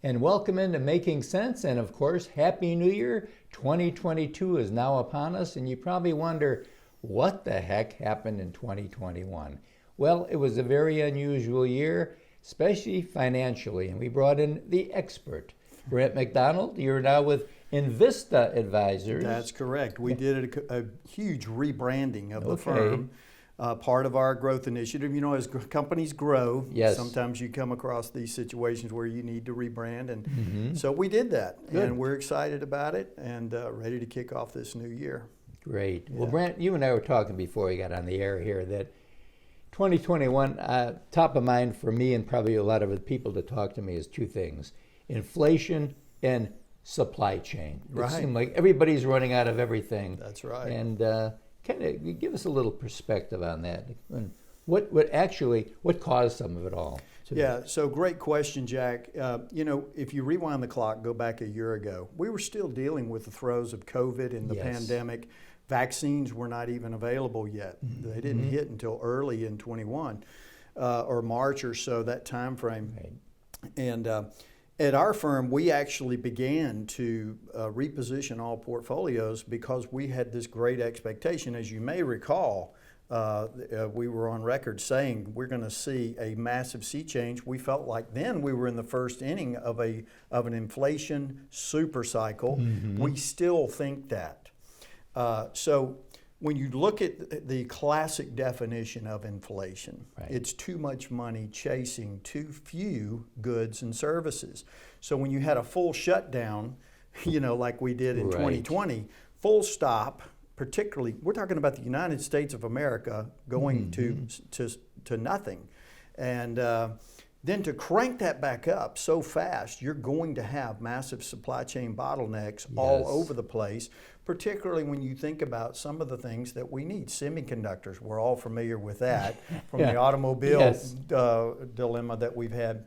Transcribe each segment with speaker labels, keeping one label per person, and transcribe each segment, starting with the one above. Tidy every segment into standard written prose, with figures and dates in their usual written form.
Speaker 1: and welcome into Making Sense, and of course, Happy New Year. 2022 is now upon us, and you probably wonder, what the heck happened in 2021? Well, it was a very unusual year, especially financially, and we brought in the expert. Brandt McDonald, you're now with Invista Advisors.
Speaker 2: That's correct. We did a huge rebranding of the firm. Part of our growth initiative. You know, as companies grow,
Speaker 1: yes,
Speaker 2: sometimes you come across these situations where you need to rebrand, and so we did that. Good. And we're excited about it and ready to kick off this new year.
Speaker 1: Great. Yeah. Well, Brandt, you and I were talking before we got on the air here that 2021, top of mind for me and probably a lot of the people that talk to me is two things: inflation and supply chain.
Speaker 2: Right.
Speaker 1: It seemed like everybody's running out of everything.
Speaker 2: That's right.
Speaker 1: And kind of give us a little perspective on that. And what caused some of it all?
Speaker 2: Yeah, so great question, Jack. You know, if you rewind the clock, go back a year ago, we were still dealing with the throes of COVID and the pandemic. Vaccines were not even available yet. They didn't hit until early in 21 or March or so, that time frame.
Speaker 1: Right.
Speaker 2: And at our firm, we actually began to reposition all portfolios because we had this great expectation. As you may recall, we were on record saying we're going to see a massive sea change. We felt like then we were in the first inning of an inflation super cycle. We still think that. So when you look at the classic definition of inflation, it's too much money chasing too few goods and services. So when you had a full shutdown, you know, like we did in 2020, full stop, particularly, we're talking about the United States of America going to nothing. And then to crank that back up so fast, you're going to have massive supply chain bottlenecks all over the place, particularly when you think about some of the things that we need. Semiconductors, we're all familiar with that from the automobile dilemma that we've had.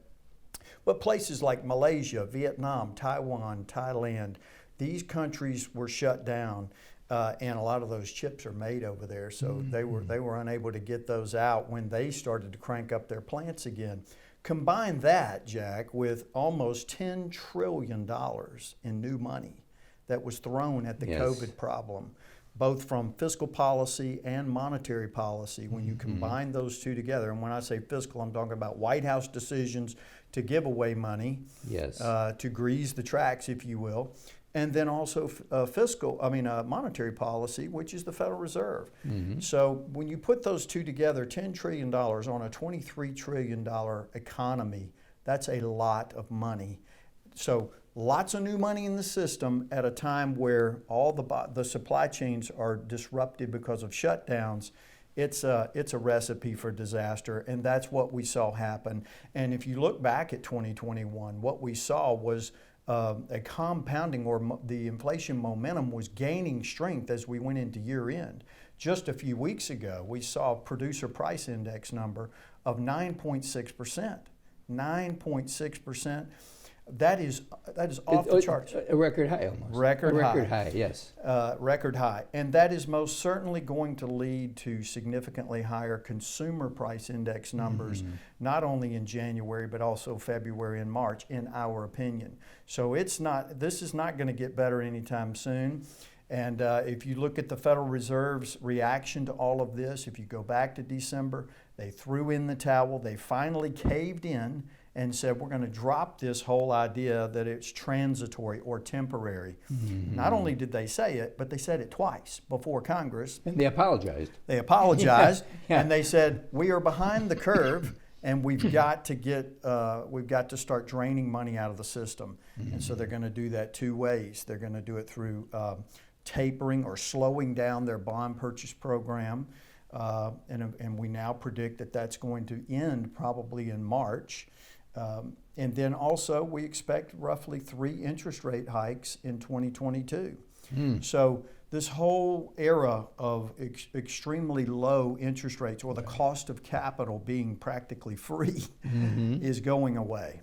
Speaker 2: But places like Malaysia, Vietnam, Taiwan, Thailand, these countries were shut down. And a lot of those chips are made over there, so they were unable to get those out when they started to crank up their plants again. Combine that, Jack, with almost $10 trillion in new money that was thrown at the COVID problem, both from fiscal policy and monetary policy. When you combine those two together, and when I say fiscal, I'm talking about White House decisions to give away money, to grease the tracks, if you will, and then also monetary policy, which is the Federal Reserve. So when you put those two together, $10 trillion on a $23 trillion economy, that's a lot of money. So lots of new money in the system at a time where all the supply chains are disrupted because of shutdowns. It's a recipe for disaster, and that's what we saw happen. And if you look back at 2021, what we saw was a compounding, or the inflation momentum was gaining strength as we went into year end. Just a few weeks ago, we saw a producer price index number of 9.6%. 9.6%. That is off the charts.
Speaker 1: A record high almost.
Speaker 2: Record
Speaker 1: high, yes.
Speaker 2: Record high. And that is most certainly going to lead to significantly higher consumer price index numbers, not only in January, but also February and March, in our opinion. So this is not going to get better anytime soon. And if you look at the Federal Reserve's reaction to all of this, if you go back to December, they threw in the towel. They finally caved in and said, we're going to drop this whole idea that it's transitory or temporary. Not only did they say it, but they said it twice before Congress.
Speaker 1: And they apologized.
Speaker 2: They apologized, and they said, we are behind the curve, and we've got to start draining money out of the system. And so they're going to do that two ways. They're going to do it through tapering or slowing down their bond purchase program. And we now predict that that's going to end probably in March. And then also we expect roughly 3 interest rate hikes in 2022. So this whole era of extremely low interest rates, or the cost of capital being practically free, is going away.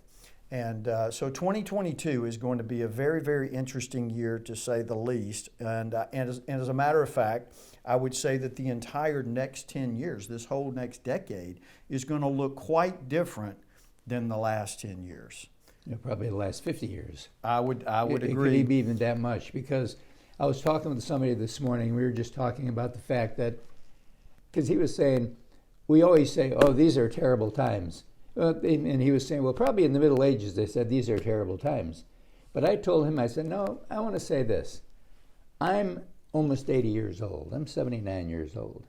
Speaker 2: And so 2022 is going to be a very, very interesting year, to say the least. And as a matter of fact, I would say that the entire next 10 years, this whole next decade, is going to look quite different than the last 10 years.
Speaker 1: Probably the last 50 years.
Speaker 2: I would
Speaker 1: It
Speaker 2: agree.
Speaker 1: could be even that much, because I was talking with somebody this morning. We were just talking about the fact that, because he was saying, we always say, oh, these are terrible times. And he was saying, well, probably in the Middle Ages they said these are terrible times. But I told him, I said, no, I want to say this. I'm almost 80 years old. I'm 79 years old.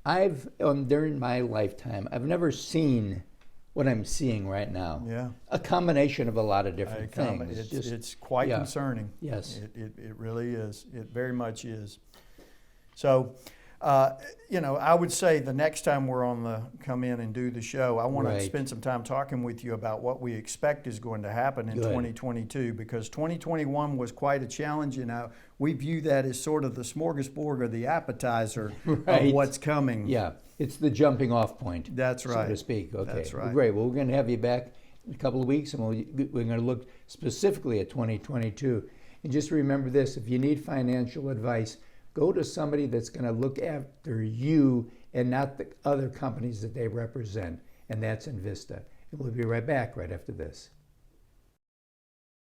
Speaker 1: During my lifetime, I've never seen what I'm seeing right now.
Speaker 2: Yeah.
Speaker 1: A combination of a lot of different things.
Speaker 2: It's quite
Speaker 1: yeah.
Speaker 2: concerning.
Speaker 1: Yes.
Speaker 2: It really is. It very much is. So, I would say the next time come in and do the show, I want to
Speaker 1: Right.
Speaker 2: spend some time talking with you about what we expect is going to happen in
Speaker 1: Good.
Speaker 2: 2022, because 2021 was quite a challenge, and we view that as sort of the smorgasbord or the appetizer
Speaker 1: Right.
Speaker 2: of what's coming.
Speaker 1: Yeah, it's the jumping off point.
Speaker 2: That's right.
Speaker 1: So to speak. Okay.
Speaker 2: That's right.
Speaker 1: Well, great. Well, we're going to have you back in a couple of weeks, and we're going to look specifically at 2022. And just remember this: if you need financial advice, go to somebody that's going to look after you and not the other companies that they represent, and that's Invista. And we'll be right back right after this.